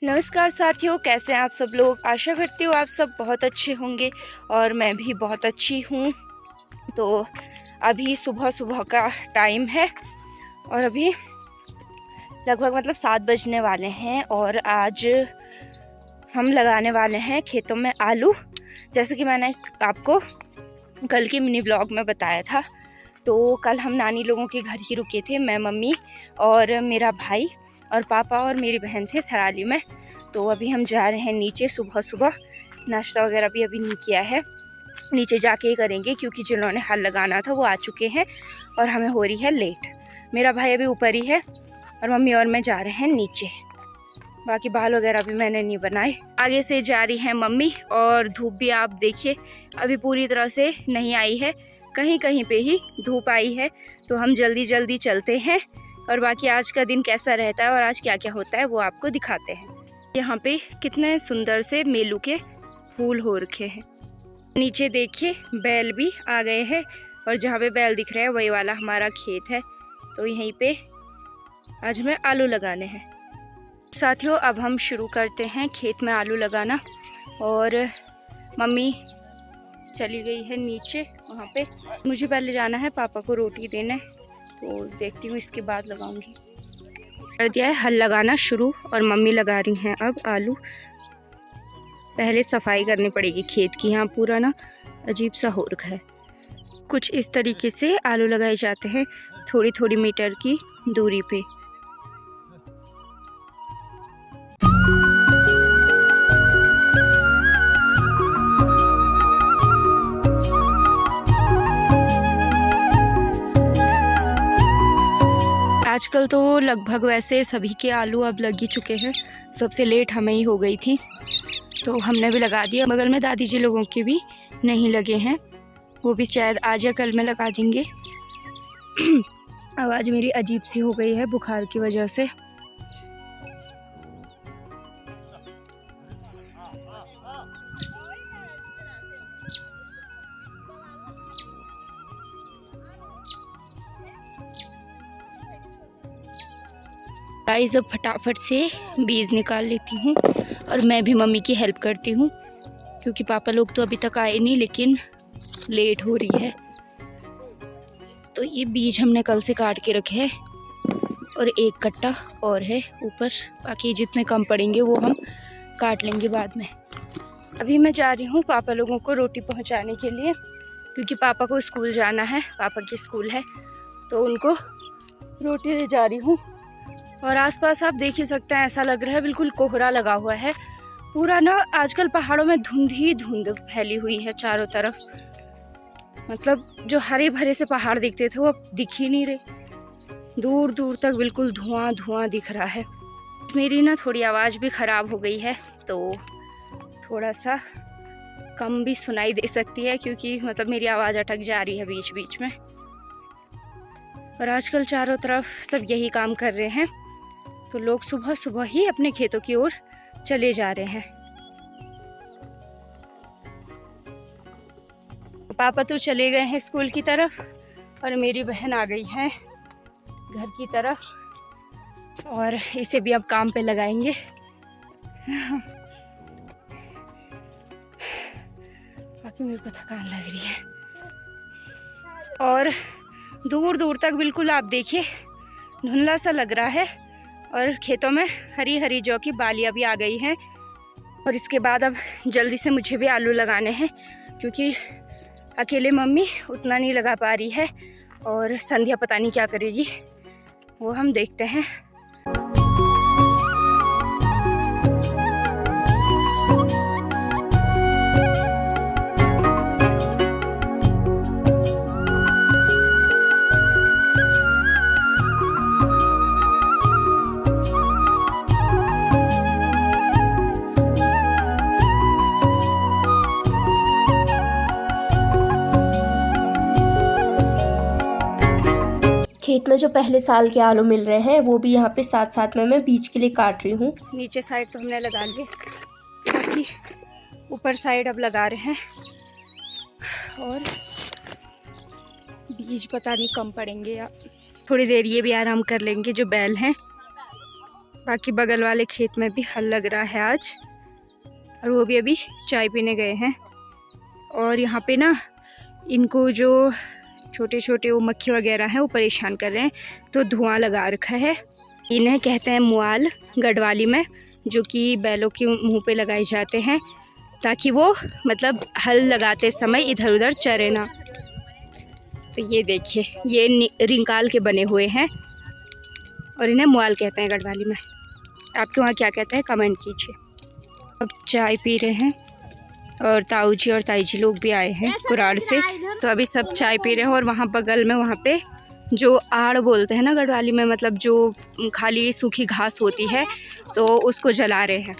नमस्कार साथियों, कैसे हैं आप सब लोग। आशा करती हूँ आप सब बहुत अच्छे होंगे और मैं भी बहुत अच्छी हूँ। तो अभी सुबह सुबह का टाइम है और अभी लगभग 7 बजने वाले हैं और आज हम लगाने वाले हैं खेतों में आलू। जैसे कि मैंने आपको कल के मिनी ब्लॉग में बताया था। तो कल हम नानी लोगों के घर ही रुके थे, मैं, मम्मी और मेरा भाई और पापा और मेरी बहन थे थराली में। तो अभी हम जा रहे हैं नीचे। सुबह सुबह नाश्ता वगैरह भी अभी नहीं किया है, नीचे जाके ही करेंगे क्योंकि जिन्होंने हल लगाना था वो आ चुके हैं और हमें हो रही है लेट। मेरा भाई अभी ऊपर ही है और मम्मी और मैं जा रहे हैं नीचे। बाकी बाल वगैरह भी मैंने नहीं बनाए। आगे से जा रही है मम्मी और धूप भी आप देखिए अभी पूरी तरह से नहीं आई है, कहीं कहीं पे ही धूप आई है। तो हम जल्दी जल्दी चलते हैं और बाकी आज का दिन कैसा रहता है और आज क्या क्या होता है वो आपको दिखाते हैं। यहाँ पे कितने सुंदर से मेलू के फूल हो रखे हैं। नीचे देखिए बैल भी आ गए हैं और जहाँ पे बैल दिख रहे हैं वही वाला हमारा खेत है। तो यहीं पे आज हमें आलू लगाने हैं। साथियों अब हम शुरू करते हैं खेत में आलू लगाना। और मम्मी चली गई है नीचे, वहाँ पे मुझे पहले जाना है पापा को रोटी देने। तो देखती हूँ इसके बाद लगाऊंगी। कर दिया है हल लगाना शुरू और मम्मी लगा रही हैं अब आलू। पहले सफाई करनी पड़ेगी खेत की, यहाँ पूरा ना अजीब सा हो रखा है। कुछ इस तरीके से आलू लगाए जाते हैं थोड़ी थोड़ी मीटर की दूरी पे। आजकल तो लगभग वैसे सभी के आलू अब लग ही चुके हैं, सबसे लेट हमें ही हो गई थी तो हमने भी लगा दिया। बगल में दादी जी लोगों के भी नहीं लगे हैं, वो भी शायद आज या कल में लगा देंगे। आवाज़ मेरी अजीब सी हो गई है बुखार की वजह से। गाइस अब फटाफट से बीज निकाल लेती हूँ और मैं भी मम्मी की हेल्प करती हूँ क्योंकि पापा लोग तो अभी तक आए नहीं, लेकिन लेट हो रही है। तो ये बीज हमने कल से काट के रखे हैं और एक कट्टा और है ऊपर, बाकी जितने कम पड़ेंगे वो हम काट लेंगे बाद में। अभी मैं जा रही हूँ पापा लोगों को रोटी पहुँचाने के लिए क्योंकि पापा को स्कूल जाना है, पापा की स्कूल है तो उनको रोटी ले जा रही हूँ। और आसपास आप देख ही सकते हैं, ऐसा लग रहा है बिल्कुल कोहरा लगा हुआ है पूरा ना। आजकल पहाड़ों में धुंध ही धुंध फैली हुई है चारों तरफ। जो हरे भरे से पहाड़ दिखते थे वो अब दिख ही नहीं रहे, दूर दूर तक बिल्कुल धुआं धुआं दिख रहा है। मेरी ना थोड़ी आवाज़ भी ख़राब हो गई है तो थोड़ा सा कम भी सुनाई दे सकती है क्योंकि मेरी आवाज़ अटक जा रही है बीच बीच में। और आजकल चारों तरफ सब यही काम कर रहे हैं तो लोग सुबह सुबह ही अपने खेतों की ओर चले जा रहे हैं। पापा तो चले गए हैं स्कूल की तरफ और मेरी बहन आ गई है घर की तरफ और इसे भी अब काम पे लगाएंगे। बाकी मेरे को थकान लग रही है और दूर दूर तक बिल्कुल आप देखिए धुंधला सा लग रहा है और खेतों में हरी हरी जौ की बालियाँ भी आ गई हैं। और इसके बाद अब जल्दी से मुझे भी आलू लगाने हैं क्योंकि अकेले मम्मी उतना नहीं लगा पा रही है और संध्या पता नहीं क्या करेगी, वो हम देखते हैं। खेत में जो पहले साल के आलू मिल रहे हैं वो भी यहाँ पे साथ साथ में मैं बीज के लिए काट रही हूँ। नीचे साइड तो हमने लगा लिए, बाकी ऊपर साइड अब लगा रहे हैं और बीज पता नहीं कम पड़ेंगे या थोड़ी देर ये भी आराम कर लेंगे जो बैल हैं बाकी बगल वाले खेत में भी हल लग रहा है आज, और वो भी अभी चाय पीने गए हैं। और यहाँ पे ना इनको जो छोटे छोटे वो मक्खी वगैरह हैं वो परेशान कर रहे हैं, तो धुआं लगा रखा है। इन्हें कहते हैं मुआल गढ़वाली में, जो कि बैलों के मुंह पे लगाए जाते हैं ताकि वो मतलब हल लगाते समय इधर उधर चरे ना। तो ये देखिए, ये रिंकाल के बने हुए हैं और इन्हें मुआल कहते हैं गढ़वाली में। आपके वहाँ क्या कहते हैं कमेंट कीजिए। अब चाय पी रहे हैं और ताऊ जी और ताई जी लोग भी आए हैं कुराड़ से, तो अभी सब चाय पी रहे हैं। और वहाँ बगल में वहाँ पे जो आड़ बोलते हैं ना गढ़वाली में, मतलब जो खाली सूखी घास होती है, तो उसको जला रहे हैं।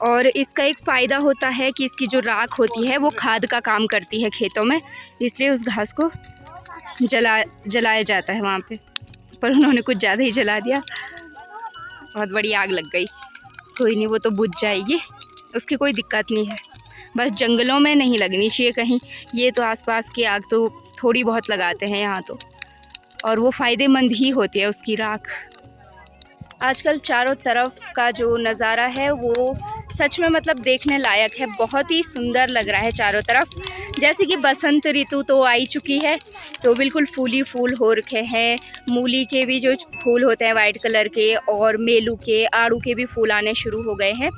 और इसका एक फ़ायदा होता है कि इसकी जो राख होती है वो खाद का काम करती है खेतों में, इसलिए उस घास को जलाया जाता है वहाँ पे। पर उन्होंने कुछ ज़्यादा ही जला दिया, बहुत बड़ी आग लग गई। कोई नहीं, वो तो बुझ जाएगी, उसकी कोई दिक्कत नहीं है। बस जंगलों में नहीं लगनी चाहिए कहीं, ये तो आसपास की आग तो थोड़ी बहुत लगाते हैं यहाँ तो, और वो फ़ायदेमंद ही होती है उसकी राख। आजकल चारों तरफ का जो नज़ारा है वो सच में मतलब देखने लायक है, बहुत ही सुंदर लग रहा है चारों तरफ। जैसे कि बसंत ऋतु तो आई चुकी है, तो बिल्कुल फूल ही फूल हो रखे हैं। मूली के भी जो फूल होते हैं वाइट कलर के, और मेलू के, आड़ू के भी फूल आने शुरू हो गए हैं।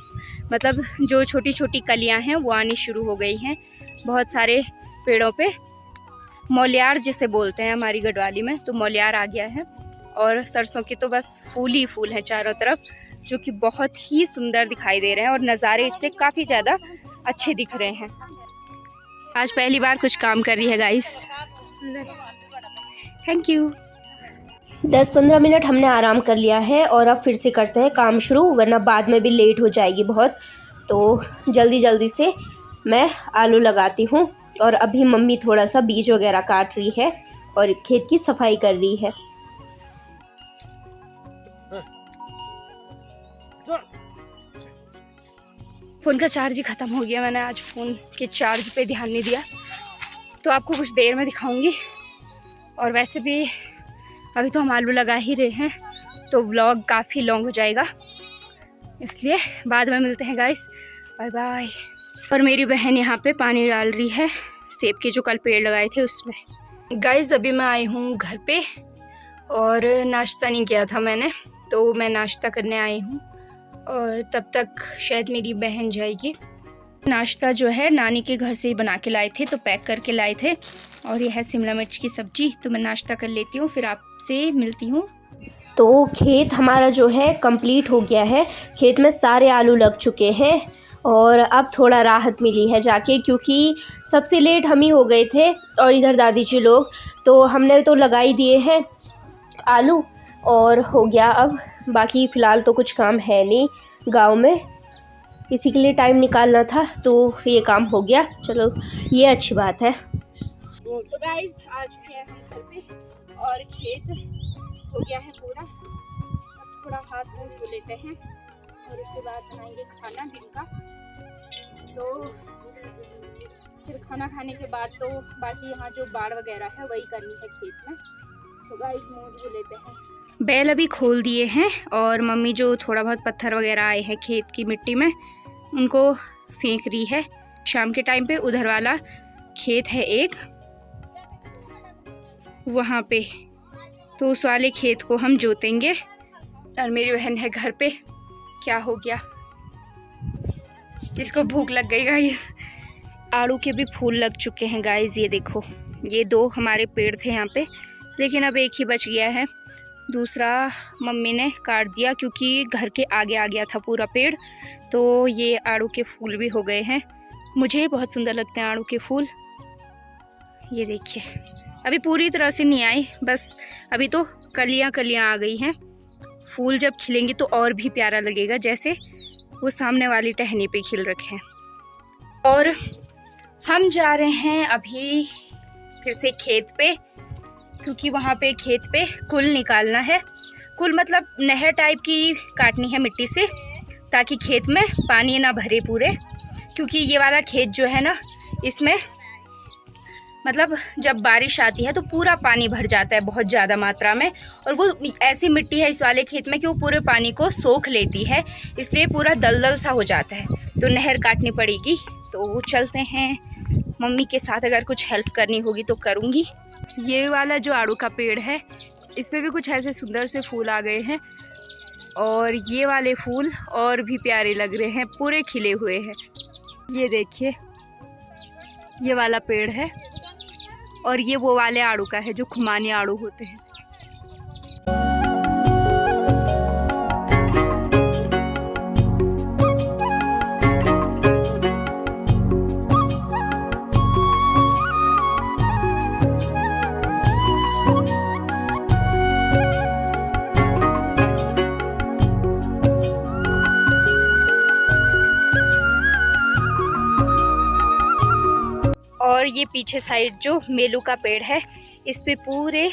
मतलब जो छोटी छोटी कलियां हैं वो आनी शुरू हो गई हैं बहुत सारे पेड़ों पे। मौलियार जिसे बोलते हैं हमारी गढ़वाली में, तो मौलियार आ गया है। और सरसों के तो बस फूल ही फूल हैं चारों तरफ, जो कि बहुत ही सुंदर दिखाई दे रहे हैं और नज़ारे इससे काफ़ी ज़्यादा अच्छे दिख रहे हैं। आज पहली बार कुछ काम कर रही है गाइस। Thank you. 10-15 मिनट हमने आराम कर लिया है और अब फिर से करते हैं काम शुरू, वरना बाद में भी लेट हो जाएगी बहुत। तो जल्दी जल्दी से मैं आलू लगाती हूँ, और अभी मम्मी थोड़ा सा बीज वगैरह काट रही है और खेत की सफाई कर रही है। फ़ोन का चार्ज ही ख़त्म हो गया, मैंने आज फ़ोन के चार्ज पे ध्यान नहीं दिया, तो आपको कुछ देर में दिखाऊंगी। और वैसे भी अभी तो हम आलू लगा ही रहे हैं, तो व्लॉग काफ़ी लॉन्ग हो जाएगा, इसलिए बाद में मिलते हैं गाइस, बाय बाय। और मेरी बहन यहाँ पे पानी डाल रही है सेब के जो कल पेड़ लगाए थे उसमें। गाइस अभी मैं आई हूँ घर पे, और नाश्ता नहीं किया था मैंने, तो मैं नाश्ता करने आई हूँ, और तब तक शायद मेरी बहन जाएगी। नाश्ता जो है नानी के घर से ही बना के लाए थे, तो पैक करके लाए थे, और यह है शिमला मिर्च की सब्जी। तो मैं नाश्ता कर लेती हूँ, फिर आपसे मिलती हूँ। तो खेत हमारा जो है कंप्लीट हो गया है, खेत में सारे आलू लग चुके हैं, और अब थोड़ा राहत मिली है जाके, क्योंकि सबसे लेट हम ही हो गए थे और इधर दादी जी लोग, तो हमने तो लगा ही दिए हैं आलू और हो गया। अब बाकी फ़िलहाल तो कुछ काम है नहीं गांव में, इसी के लिए टाइम निकालना था, तो ये काम हो गया। चलो ये अच्छी बात है। तो गाइस आ चुके हैं हम घर पे, और खेत हो गया है पूरा। अब थोड़ा हाथ मुंह धो लेते हैं, और उसके बाद बनाएंगे खाना दिन का। तो फिर खाना खाने के बाद तो बाकी यहाँ जो बाड़ वगैरह है वही करनी है खेत में। तो गाइस मुंह धो लेते हैं। बैल अभी खोल दिए हैं, और मम्मी जो थोड़ा बहुत पत्थर वगैरह आए हैं खेत की मिट्टी में उनको फेंक रही है। शाम के टाइम पे उधर वाला खेत है एक वहाँ पे, तो उस वाले खेत को हम जोतेंगे। और मेरी बहन है घर पे। क्या हो गया, इसको भूख लग गई गाइस। आड़ू के भी फूल लग चुके हैं गाइस, ये देखो। ये 2 हमारे पेड़ थे यहाँ पे, लेकिन अब एक ही बच गया है, दूसरा मम्मी ने काट दिया क्योंकि घर के आगे आ गया था पूरा पेड़। तो ये आड़ू के फूल भी हो गए हैं। मुझे बहुत सुंदर लगते हैं आड़ू के फूल। ये देखिए, अभी पूरी तरह से नहीं आई, बस अभी तो कलियां कलियां आ गई हैं। फूल जब खिलेंगे तो और भी प्यारा लगेगा, जैसे वो सामने वाली टहनी पे खिल रखे हैं। और हम जा रहे हैं अभी फिर से खेत पे, क्योंकि वहाँ पे खेत पे कुल निकालना है। कुल मतलब नहर टाइप की काटनी है मिट्टी से, ताकि खेत में पानी ना भरे पूरे। क्योंकि ये वाला खेत जो है ना, इसमें मतलब जब बारिश आती है तो पूरा पानी भर जाता है बहुत ज़्यादा मात्रा में, और वो ऐसी मिट्टी है इस वाले खेत में कि वो पूरे पानी को सोख लेती है, इसलिए पूरा दलदल सा हो जाता है। तो नहर काटनी पड़ेगी, तो चलते हैं मम्मी के साथ। अगर कुछ हेल्प करनी होगी तो करूँगी। ये वाला जो आड़ू का पेड़ है इस पर भी कुछ ऐसे सुंदर से फूल आ गए हैं, और ये वाले फूल और भी प्यारे लग रहे हैं, पूरे खिले हुए हैं। ये देखिए, ये वाला पेड़ है, और ये वो वाले आड़ू का है जो खुमानी आड़ू होते हैं। और ये पीछे साइड जो मेलू का पेड़ है इस पे पूरे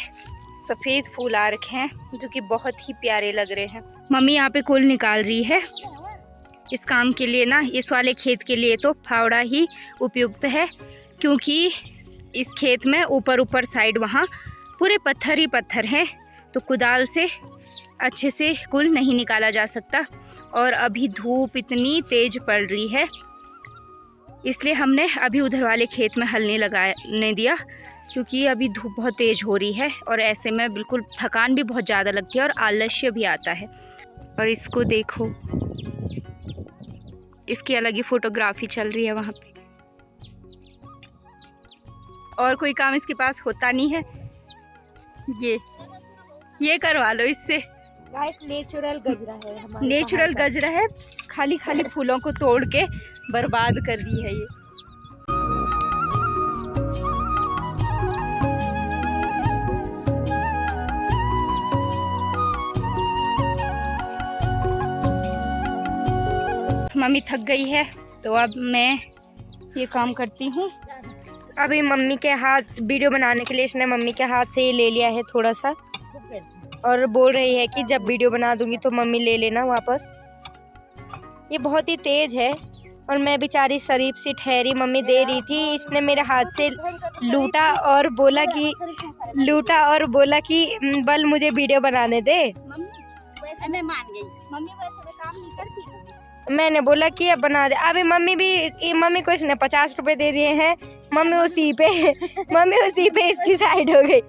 सफ़ेद फूल आ रखे हैं जो कि बहुत ही प्यारे लग रहे हैं। मम्मी यहाँ पे कुल निकाल रही है। इस काम के लिए ना, इस वाले खेत के लिए तो फावड़ा ही उपयुक्त है, क्योंकि इस खेत में ऊपर साइड वहाँ पूरे पत्थर ही पत्थर हैं, तो कुदाल से अच्छे से कुल नहीं निकाला जा सकता। और अभी धूप इतनी तेज़ पड़ रही है, इसलिए हमने अभी उधर वाले खेत में हल नहीं लगाने दिया, क्योंकि अभी धूप बहुत तेज़ हो रही है और ऐसे में बिल्कुल थकान भी बहुत ज़्यादा लगती है और आलस्य भी आता है। और इसको देखो, इसकी अलग ही फोटोग्राफी चल रही है वहाँ पे, और कोई काम इसके पास होता नहीं है। ये करवा लो इससे। गाइस, नेचुरल गजरा है हमारे, नेचुरल गजरा है, खाली फूलों को तोड़ के बर्बाद कर रही है ये। मम्मी थक गई है, तो अब मैं ये काम करती हूँ। अभी मम्मी के हाथ वीडियो बनाने के लिए इसने मम्मी के हाथ से ये ले लिया है थोड़ा सा, और बोल रही है कि जब वीडियो बना दूंगी तो मम्मी ले लेना वापस। ये बहुत ही तेज है, और मैं बेचारी शरीफ सी ठहरी, मम्मी दे रही थी, इसने मेरे हाथ से लूटा और बोला कि बल मुझे वीडियो बनाने दे। मैं मान गई, मम्मी वैसे काम नहीं करती। मैंने बोला कि अब बना दे। अभी मम्मी को इसने 50 रुपए दे दिए हैं। मम्मी उसी पे इसकी साइड हो गई।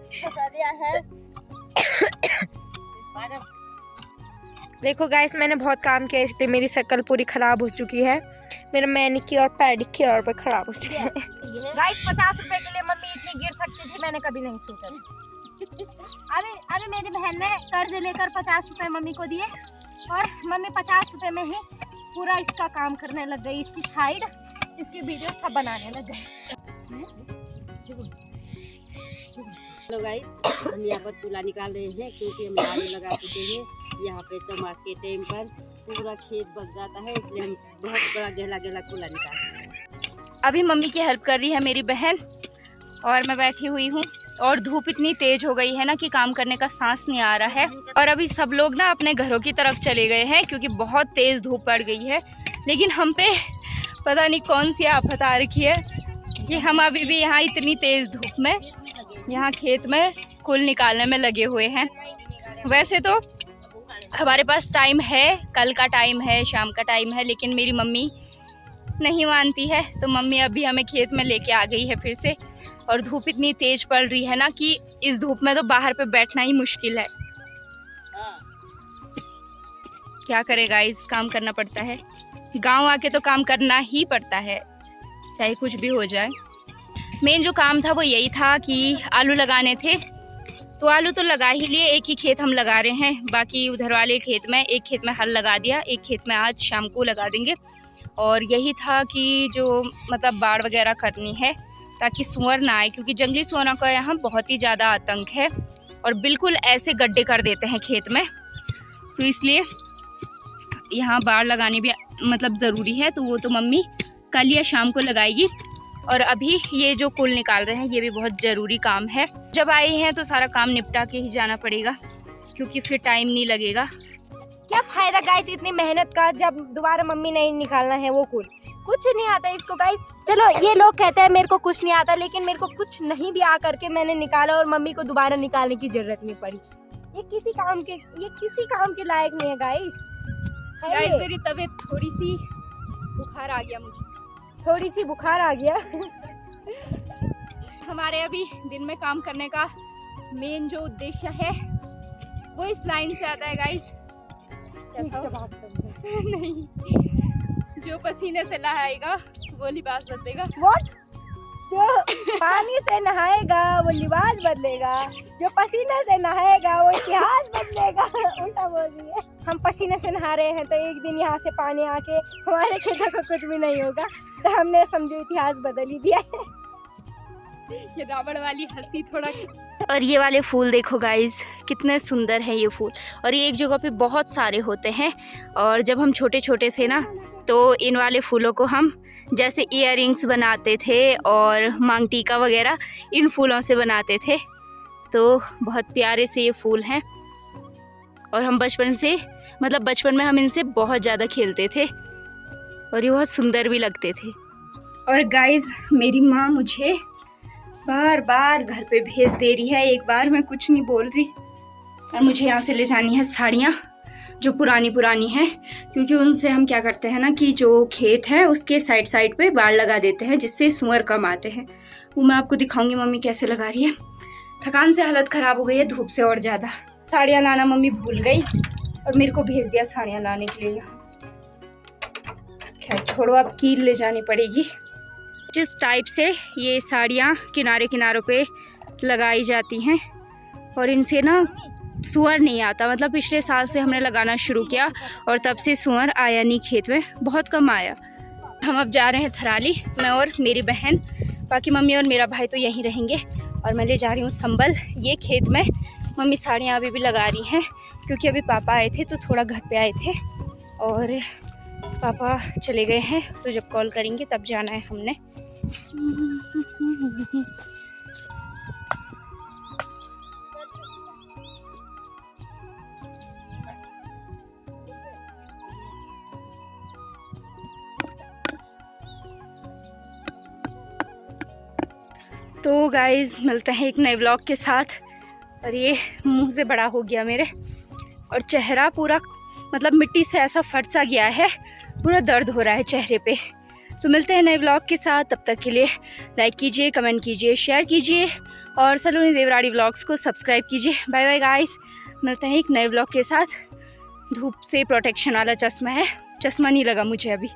देखो गाइस, मैंने बहुत काम किया, इसलिए मेरी शक्ल पूरी खराब हो चुकी है। मेरा मैनिक्योर पेडिक्योर पे खराब हो चुका है। गाइस, 50 रुपए के लिए मम्मी इतनी गिर सकती थी, मैंने कभी नहीं सोचा। अभी मेरी बहन ने कर्ज लेकर 50 रुपए मम्मी को दिए, और मम्मी 50 रुपए में ही पूरा इसका काम करने लग गई, इसकी साइड, इसकी वीडियो सब बनाने लग गई। हेलो गाइस, हम यहाँ पर कूला निकाल रहे हैं, क्योंकि हम आलू लगा चुके हैं। यहाँ पे चमास के टाइम पर पूरा खेत बच जाता है, इसलिए हम बहुत बड़ा गहला कूला निकाल रहे हैं। अभी मम्मी की हेल्प कर रही है मेरी बहन, और मैं बैठी हुई हूँ। और धूप इतनी तेज हो गई है ना कि काम करने का सांस नहीं आ रहा है। और अभी सब लोग ना अपने घरों की तरफ चले गए हैं, क्योंकि बहुत तेज़ धूप पड़ गई है। लेकिन हम पे पता नहीं कौन सी आफत आ रखी है कि हम अभी भी यहाँ इतनी तेज़ धूप में यहाँ खेत में कुल निकालने में लगे हुए हैं। वैसे तो हमारे पास टाइम है, कल का टाइम है, शाम का टाइम है, लेकिन मेरी मम्मी नहीं मानती है, तो मम्मी अभी हमें खेत में लेके आ गई है फिर से। और धूप इतनी तेज पड़ रही है ना कि इस धूप में तो बाहर पे बैठना ही मुश्किल है। क्या करेगा, इस काम करना पड़ता है। गांव आके तो काम करना ही पड़ता है, चाहे कुछ भी हो जाए। मेन जो काम था वो यही था कि आलू लगाने थे, तो आलू तो लगा ही लिए। एक ही खेत हम लगा रहे हैं, बाकी उधर वाले खेत में, एक खेत में हल लगा दिया, एक खेत में आज शाम को लगा देंगे। और यही था कि जो मतलब बाड़ वगैरह करनी है, ताकि सुअर ना आए, क्योंकि जंगली सुअरों का यहाँ बहुत ही ज़्यादा आतंक है, और बिल्कुल ऐसे गड्ढे कर देते हैं खेत में, तो इसलिए यहाँ बाड़ लगानी भी मतलब ज़रूरी है। तो वो तो मम्मी कल या शाम को लगाएगी। और अभी ये जो कुल निकाल रहे हैं ये भी बहुत ज़रूरी काम है। जब आए हैं तो सारा काम निपटा के ही जाना पड़ेगा, क्योंकि फिर टाइम नहीं लगेगा। क्या फायदा गाइस इतनी मेहनत का जब दोबारा मम्मी नहीं निकालना है वो फूल। कुछ नहीं आता इसको गाइस। चलो ये लोग कहते हैं मेरे को कुछ नहीं आता, लेकिन मेरे को कुछ नहीं भी आ करके मैंने निकाला और मम्मी को दोबारा निकालने की जरूरत नहीं पड़ी। ये किसी काम के लायक नहीं है गाइस। गाइस मेरी तबीयत थोड़ी सी बुखार आ गया, मुझे थोड़ी सी बुखार आ गया। हमारे अभी दिन में काम करने का मेन जो उद्देश्य है वो इस लाइन से आता है गाइस। नहीं, जो पसीने से नहाएगा वो लिबास बदलेगा। What? जो पानी से नहाएगा वो लिबास बदलेगा, जो पसीने से नहाएगा वो इतिहास बदलेगा। उल्टा बोल रही है। हम पसीने से नहा रहे हैं तो एक दिन यहाँ से पानी आके हमारे खेतों को कुछ भी नहीं होगा, तो हमने समझो इतिहास बदल ही दिया है। ये रावण वाली हंसी थोड़ा। और ये वाले फूल देखो गाइस कितने सुंदर हैं ये फूल, और ये एक जगह पे बहुत सारे होते हैं। और जब हम छोटे छोटे थे ना तो इन वाले फूलों को हम जैसे इयररिंग्स बनाते थे और मांग टीका वगैरह इन फूलों से बनाते थे। तो बहुत प्यारे से ये फूल हैं और हम बचपन में हम इनसे बहुत ज़्यादा खेलते थे और ये बहुत सुंदर भी लगते थे। और गाइस मेरी माँ मुझे बार बार घर पे भेज दे रही है, एक बार मैं कुछ नहीं बोल रही। और मुझे यहाँ से ले जानी है साड़ियाँ जो पुरानी हैं, क्योंकि उनसे हम क्या करते हैं ना कि जो खेत है उसके साइड पे बाड़ लगा देते हैं जिससे सुअर कम आते हैं। वो मैं आपको दिखाऊंगी मम्मी कैसे लगा रही है। थकान से हालत ख़राब हो गई है, धूप से और ज़्यादा। साड़ियाँ लाना मम्मी भूल गई और मेरे को भेज दिया साड़ियाँ लाने के लिए यहाँ। खैर छोड़ो, अब कील ले जानी पड़ेगी। जिस टाइप से ये साड़ियाँ किनारों पे लगाई जाती हैं और इनसे ना सुअर नहीं आता। मतलब पिछले साल से हमने लगाना शुरू किया और तब से सुअर आया नहीं, खेत में बहुत कम आया। हम अब जा रहे हैं थराली, मैं और मेरी बहन, बाकी मम्मी और मेरा भाई तो यहीं रहेंगे। और मैं ले जा रही हूँ संबल। ये खेत में मम्मी साड़ियाँ अभी भी लगा रही हैं, क्योंकि अभी पापा आए थे तो थोड़ा घर पे आए थे और पापा चले गए हैं, तो जब कॉल करेंगे तब जाना है हमने। तो गाइज़ मिलते हैं एक नए व्लॉग के साथ। और ये मुंह से बड़ा हो गया मेरे, और चेहरा पूरा मतलब मिट्टी से ऐसा फट सा गया है, पूरा दर्द हो रहा है चेहरे पे। तो मिलते हैं नए व्लॉग के साथ, तब तक के लिए लाइक कीजिए, कमेंट कीजिए, शेयर कीजिए और सलोनी देवराड़ी व्लॉग्स को सब्सक्राइब कीजिए। बाय बाय गाइस, मिलते हैं एक नए व्लॉग के साथ। धूप से प्रोटेक्शन वाला चश्मा है, चश्मा नहीं लगा मुझे अभी।